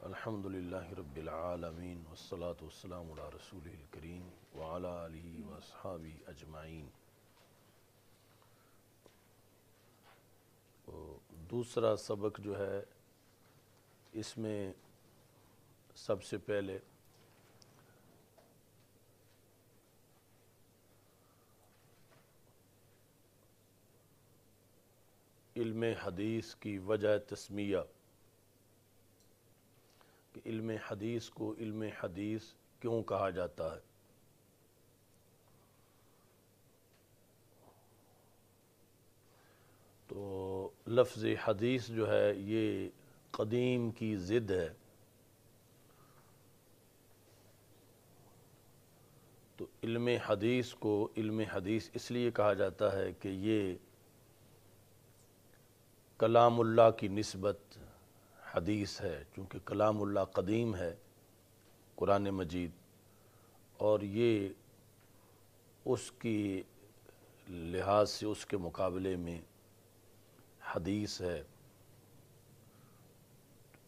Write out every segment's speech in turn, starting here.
الحمد للہ رب العالمین والصلاة والسلام علی رسولہ الکریم وعلی آلہ واصحابہ اجمعین۔ دوسرا سبق جو ہے اس میں سب سے پہلے علم حدیث کی وجہ تسمیہ کہ علم حدیث کو علم حدیث کیوں کہا جاتا ہے۔ تو لفظ حدیث جو ہے یہ قدیم کی ضد ہے، تو علم حدیث کو علم حدیث اس لیے کہا جاتا ہے کہ یہ کلام اللہ کی نسبت حدیث ہے، چونکہ کلام اللہ قدیم ہے قرآن مجید، اور یہ اس کی لحاظ سے اس کے مقابلے میں حدیث ہے۔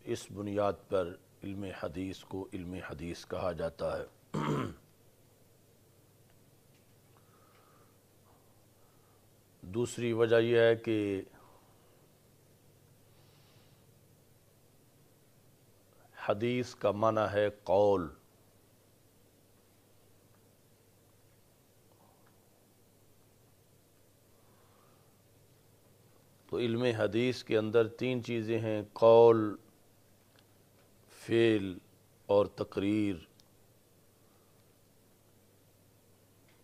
اس بنیاد پر علم حدیث کو علم حدیث کہا جاتا ہے۔ دوسری وجہ یہ ہے کہ حدیث کا معنی ہے قول، تو علم حدیث کے اندر تین چیزیں ہیں: قول، فعل اور تقریر۔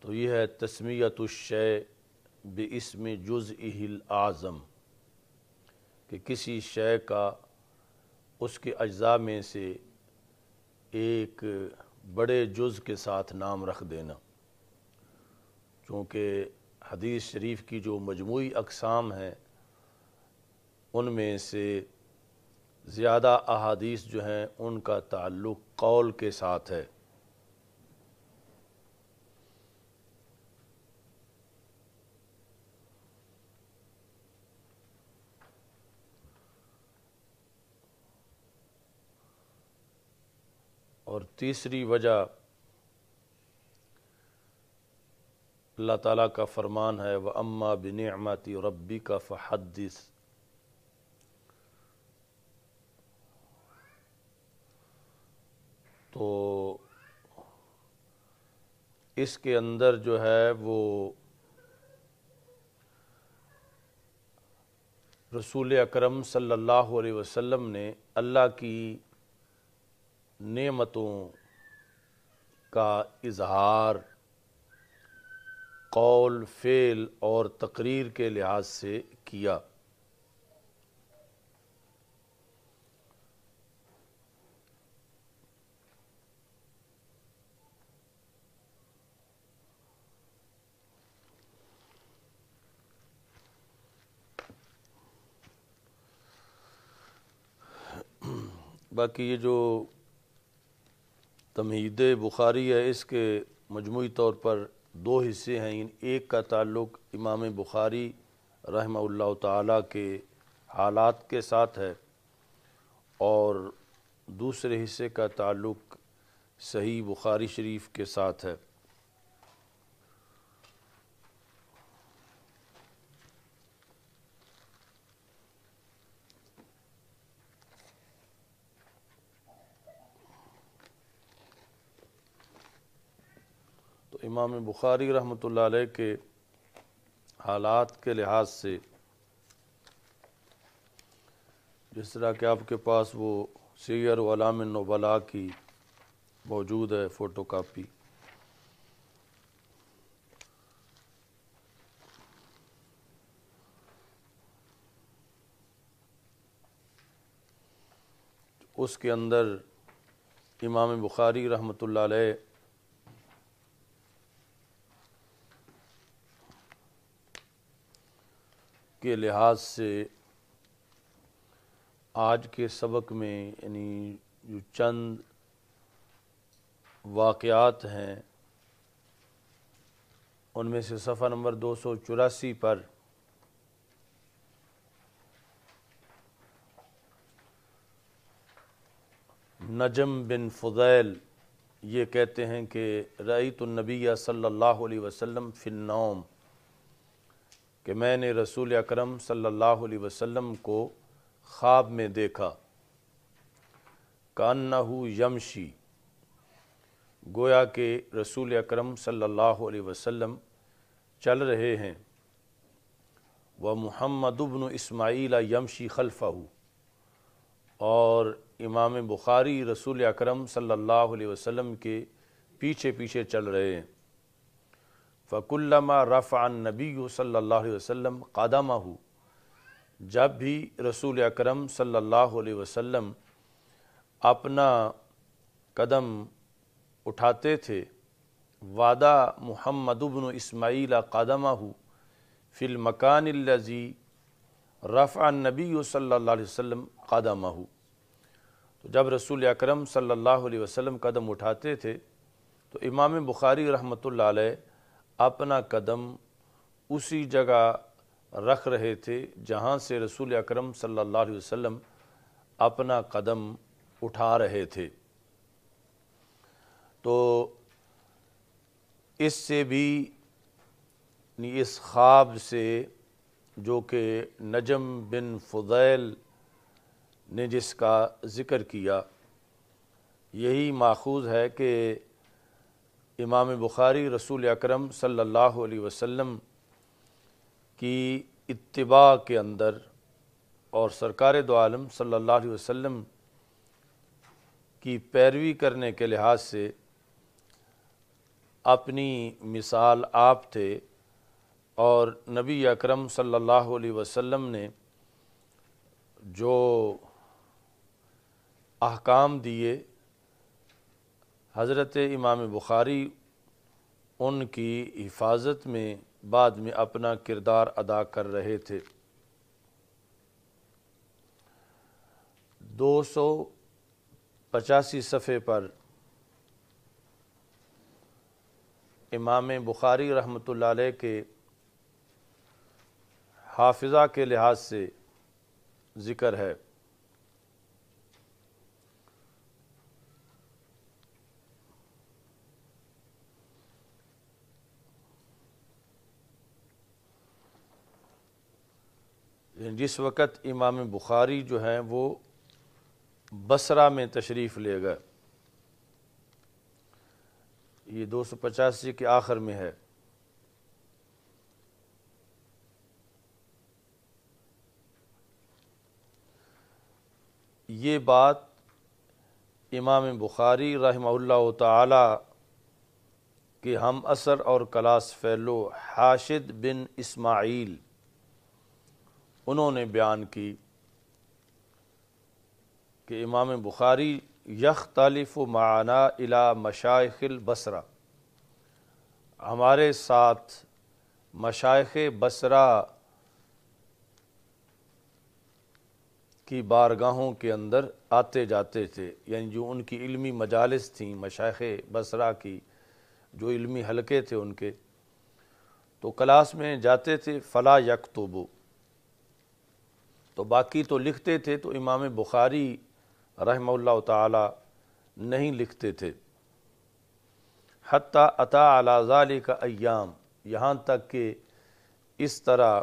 تو یہ ہے تسمیۃ الشیء باسم جزئہ الاعظم، کہ کسی شے کا اس کے اجزاء میں سے ایک بڑے جز کے ساتھ نام رکھ دینا، چونکہ حدیث شریف کی جو مجموعی اقسام ہیں ان میں سے زیادہ احادیث جو ہیں ان کا تعلق قول کے ساتھ ہے۔ اور تیسری وجہ اللہ تعالیٰ کا فرمان ہے وَأَمَّا بِنِعْمَةِ رَبِّكَ فَحَدِّثْ۔ تو اس کے اندر جو ہے وہ رسول اکرم صلی اللہ علیہ وسلم نے اللہ کی نعمتوں کا اظہار قول، فعل اور تقریر کے لحاظ سے کیا۔ باقی یہ جو تمہید بخاری ہے اس کے مجموعی طور پر دو حصے ہیں۔ ایک کا تعلق امام بخاری رحمہ اللہ تعالیٰ کے حالات کے ساتھ ہے، اور دوسرے حصے کا تعلق صحیح بخاری شریف کے ساتھ ہے۔ تو امام بخاری رحمۃ اللہ علیہ کے حالات کے لحاظ سے جس طرح کہ آپ کے پاس وہ سیر اعلام النبلاء کی موجود ہے فوٹو کاپی، اس کے اندر امام بخاری رحمۃ اللہ علیہ کے لحاظ سے آج کے سبق میں یعنی جو چند واقعات ہیں ان میں سے صفحہ نمبر 284 پر نجم بن فضیل یہ کہتے ہیں کہ رأیت النبی صلی اللہ علیہ وسلم فی النوم، کہ میں نے رسول اکرم صلی اللہ علیہ وسلم کو خواب میں دیکھا، کأنہ یمشی، گویا کہ رسول اکرم صلی اللہ علیہ وسلم چل رہے ہیں، ومحمد بن اسماعیل یمشی خلفہ، اور امام بخاری رسول اکرم صلی اللہ علیہ وسلم کے پیچھے پیچھے چل رہے ہیں۔ فَكُلَّمَا رَفَعَ النَّبِيُّ صلی اللہ علیہ وسلم قَدَمَهُ، جب بھی رسول اکرم صلی اللہ علیہ وسلم اپنا قدم اٹھاتے تھے، وَعَدَ محمد بن اسماعیل قَدَمَهُ فِي الْمَكَانِ الَّذِي رَفَعَ النَّبِيُّ صلی اللہ علیہ وسلم قَدَمَهُ، تو جب رسول اکرم صلی اللہ علیہ وسلم قدم اٹھاتے تھے تو امام بخاری رحمۃ اللہ علیہ اپنا قدم اسی جگہ رکھ رہے تھے جہاں سے رسول اکرم صلی اللہ علیہ وسلم اپنا قدم اٹھا رہے تھے۔ تو اس سے بھی اس خواب سے جو کہ نجم بن فضیل نے جس کا ذکر کیا، یہی ماخوذ ہے کہ امام بخاری رسول اکرم صلی اللہ علیہ وسلم کی اتباع کے اندر اور سرکار دو عالم صلی اللہ علیہ وسلم کی پیروی کرنے کے لحاظ سے اپنی مثال آپ تھے، اور نبی اکرم صلی اللہ علیہ وسلم نے جو احکام دیے، حضرت امام بخاری ان کی حفاظت میں بعد میں اپنا کردار ادا کر رہے تھے۔ 285 صفحے پر امام بخاری رحمۃ اللہ علیہ کے حافظہ کے لحاظ سے ذکر ہے۔ جس وقت امام بخاری جو ہیں وہ بصرہ میں تشریف لے گئے، یہ 285 کے آخر میں ہے، یہ بات امام بخاری رحمہ اللہ تعالی کے ہم عصر اور کلاس فیلو حاشد بن اسماعیل انہوں نے بیان کی کہ امام بخاری یختلف معنا الی مشائخ البصرہ، ہمارے ساتھ مشائخ بصرہ کی بارگاہوں کے اندر آتے جاتے تھے، یعنی جو ان کی علمی مجالس تھیں، مشائخ بصرہ کی جو علمی حلقے تھے ان کے، تو کلاس میں جاتے تھے، فلا یکتبو، تو باقی تو لکھتے تھے، تو امام بخاری رحمہ اللہ تعالی نہیں لکھتے تھے۔ حتی اتا علی ذالک ایام، یہاں تک کہ اس طرح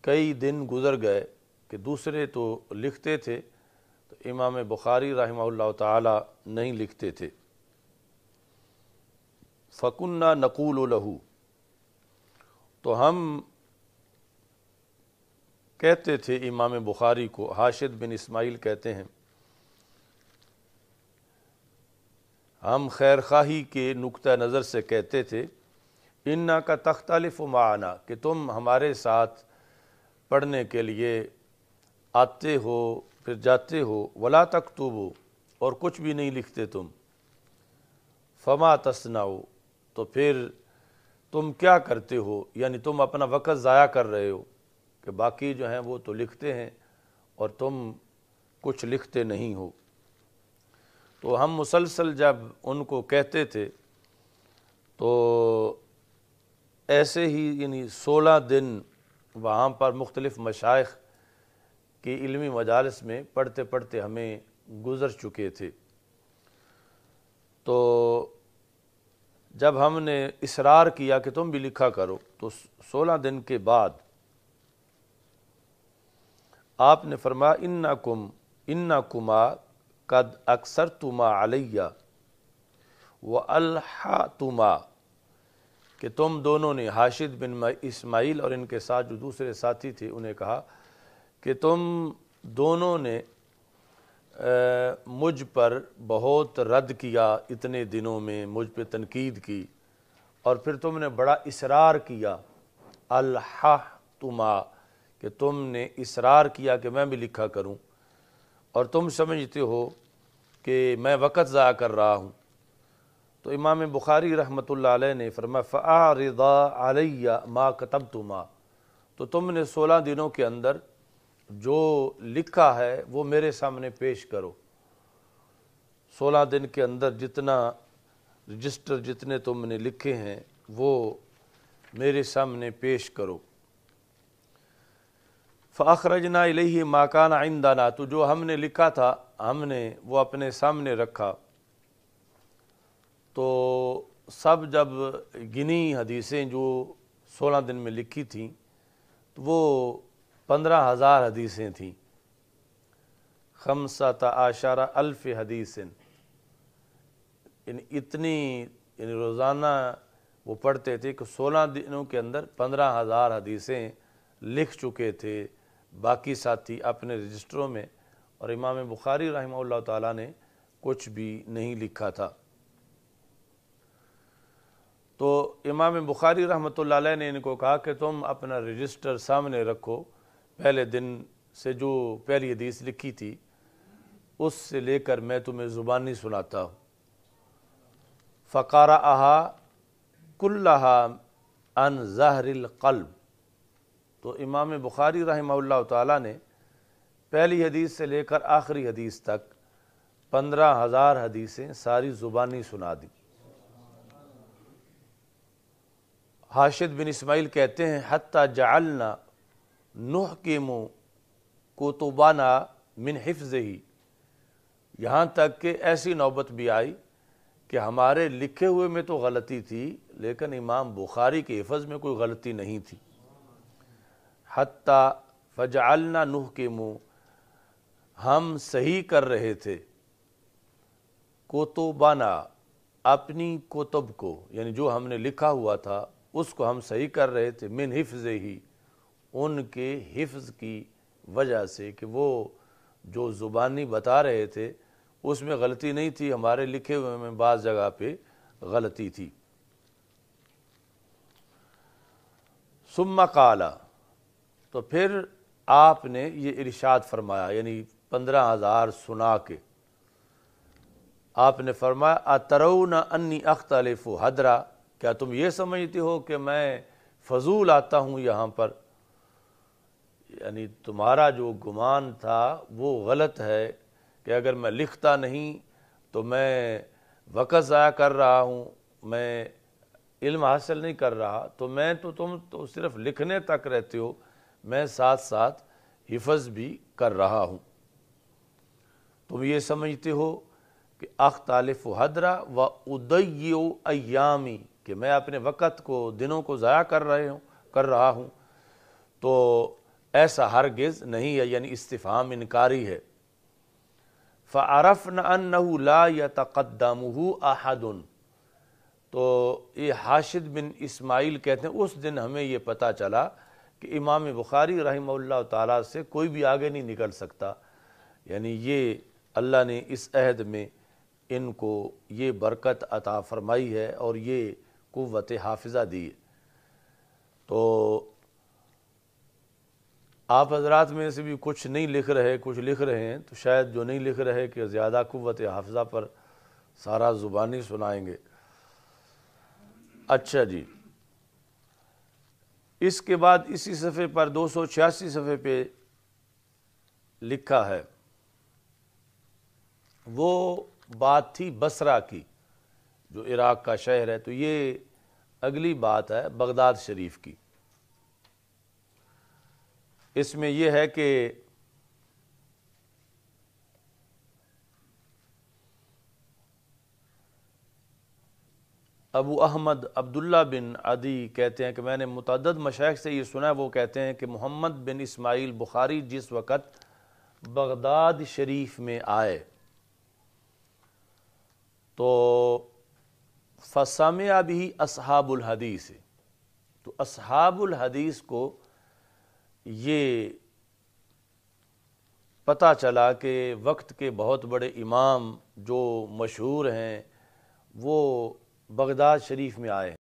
کئی دن گزر گئے کہ دوسرے تو لکھتے تھے تو امام بخاری رحمہ اللہ تعالی نہیں لکھتے تھے۔ فَكُنَّا نَقُولُ لَهُ، تو ہم کہتے تھے امام بخاری کو، حاشد بن اسماعیل کہتے ہیں، ہم خیر خواہی کے نقطہ نظر سے کہتے تھے، اِنَّکَ تختلف معنا، کہ تم ہمارے ساتھ پڑھنے کے لیے آتے ہو پھر جاتے ہو، ولا تکتبو، اور کچھ بھی نہیں لکھتے تم، فما تصنعو، تو پھر تم کیا کرتے ہو، یعنی تم اپنا وقت ضائع کر رہے ہو کہ باقی جو ہیں وہ تو لکھتے ہیں اور تم کچھ لکھتے نہیں ہو۔ تو ہم مسلسل جب ان کو کہتے تھے تو ایسے ہی یعنی 16 دن وہاں پر مختلف مشائخ کی علمی مجالس میں پڑھتے پڑھتے ہمیں گزر چکے تھے۔ تو جب ہم نے اصرار کیا کہ تم بھی لکھا کرو تو 16 دن کے بعد آپ نے فرمایا انکما قد اکثرتما علیہ والحتما، کہ تم دونوں نے، حاشد بن اسماعیل اور ان کے ساتھ جو دوسرے ساتھی تھے انہیں کہا کہ تم دونوں نے مجھ پر بہت رد کیا، اتنے دنوں میں مجھ پہ تنقید کی، اور پھر تم نے بڑا اصرار کیا، الحتما، کہ تم نے اصرار کیا کہ میں بھی لکھا کروں، اور تم سمجھتے ہو کہ میں وقت ضائع کر رہا ہوں۔ تو امام بخاری رحمۃ اللہ علیہ نے فرمایا فَأَعْرِضَا عَلَيَّ مَا كَتَبْتُمَا، تو تم نے 16 دنوں کے اندر جو لکھا ہے وہ میرے سامنے پیش کرو۔ 16 دن کے اندر جتنا رجسٹر جتنے تم نے لکھے ہیں وہ میرے سامنے پیش کرو۔ فَأَخْرَجْنَا إِلَيْهِ مَا كَانَ عِنْدَنَا، تو جو ہم نے لکھا تھا ہم نے وہ اپنے سامنے رکھا۔ تو سب جب گنی حدیثیں جو 16 دن میں لکھی تھیں تو وہ 15,000 حدیثیں تھیں، 15,000 حدیث، اتنی روزانہ وہ پڑھتے تھے کہ 16 دنوں کے اندر 15,000 حدیثیں لکھ چکے تھے باقی ساتھی اپنے رجسٹروں میں، اور امام بخاری رحمہ اللہ تعالیٰ نے کچھ بھی نہیں لکھا تھا۔ تو امام بخاری رحمۃ اللہ علیہ نے ان کو کہا کہ تم اپنا رجسٹر سامنے رکھو، پہلے دن سے جو پہلی حدیث لکھی تھی اس سے لے کر میں تمہیں زبانی سناتا ہوں۔ فقرأها كلها عن ظہر القلب، تو امام بخاری رحمہ اللہ تعالیٰ نے پہلی حدیث سے لے کر آخری حدیث تک 15,000 حدیثیں ساری زبانی سنا دی۔ حاشد بن اسماعیل کہتے ہیں حتی جعلنا نحکم کتبنا من حفظہ، یہاں تک کہ ایسی نوبت بھی آئی کہ ہمارے لکھے ہوئے میں تو غلطی تھی لیکن امام بخاری کے حفظ میں کوئی غلطی نہیں تھی۔ حتی فجعلنا نحکم، ہم صحیح کر رہے تھے، کتبنا، اپنی کتب کو، یعنی جو ہم نے لکھا ہوا تھا اس کو ہم صحیح کر رہے تھے، من حفظہ ہی، ان کے حفظ کی وجہ سے، کہ وہ جو زبانی بتا رہے تھے اس میں غلطی نہیں تھی، ہمارے لکھے ہوئے میں بعض جگہ پہ غلطی تھی۔ ثم قال، تو پھر آپ نے یہ ارشاد فرمایا، یعنی 15,000 سنا کے آپ نے فرمایا اترون انی اختلف حدرا، کیا تم یہ سمجھتے ہو کہ میں فضول آتا ہوں یہاں پر؟ یعنی تمہارا جو گمان تھا وہ غلط ہے کہ اگر میں لکھتا نہیں تو میں وقت ضائع کر رہا ہوں، میں علم حاصل نہیں کر رہا، تو تم تو صرف لکھنے تک رہتے ہو، میں ساتھ ساتھ حفظ بھی کر رہا ہوں۔ تم یہ سمجھتے ہو کہ اختلف حدرا و اضیع ایامی، کہ میں اپنے وقت کو، دنوں کو ضائع کر رہا ہوں، تو ایسا ہرگز نہیں ہے، یعنی استفہام انکاری ہے۔ فعرفنا انہ لا یتقدمہ احد، تو یہ حاشد بن اسماعیل کہتے ہیں اس دن ہمیں یہ پتہ چلا کہ امام بخاری رحمہ اللہ تعالیٰ سے کوئی بھی آگے نہیں نکل سکتا، یعنی یہ اللہ نے اس عہد میں ان کو یہ برکت عطا فرمائی ہے اور یہ قوت حافظہ دی ہے۔ تو آپ حضرات میں سے بھی کچھ نہیں لکھ رہے، کچھ لکھ رہے ہیں، تو شاید جو نہیں لکھ رہے کہ زیادہ قوت حافظہ پر سارا زبانی سنائیں گے۔ اچھا جی، اس کے بعد اسی صفحے پر 286 صفحے پہ لکھا ہے، وہ بات تھی بصرہ کی جو عراق کا شہر ہے، تو یہ اگلی بات ہے بغداد شریف کی۔ اس میں یہ ہے کہ ابو احمد عبداللہ بن عدی کہتے ہیں کہ میں نے متعدد مشائخ سے یہ سنا ہے، وہ کہتے ہیں کہ محمد بن اسماعیل بخاری جس وقت بغداد شریف میں آئے تو فسمع بھی اصحاب الحدیث، تو اصحاب الحدیث کو یہ پتہ چلا کہ وقت کے بہت بڑے امام جو مشہور ہیں وہ بغداد شریف میں آئے ہیں۔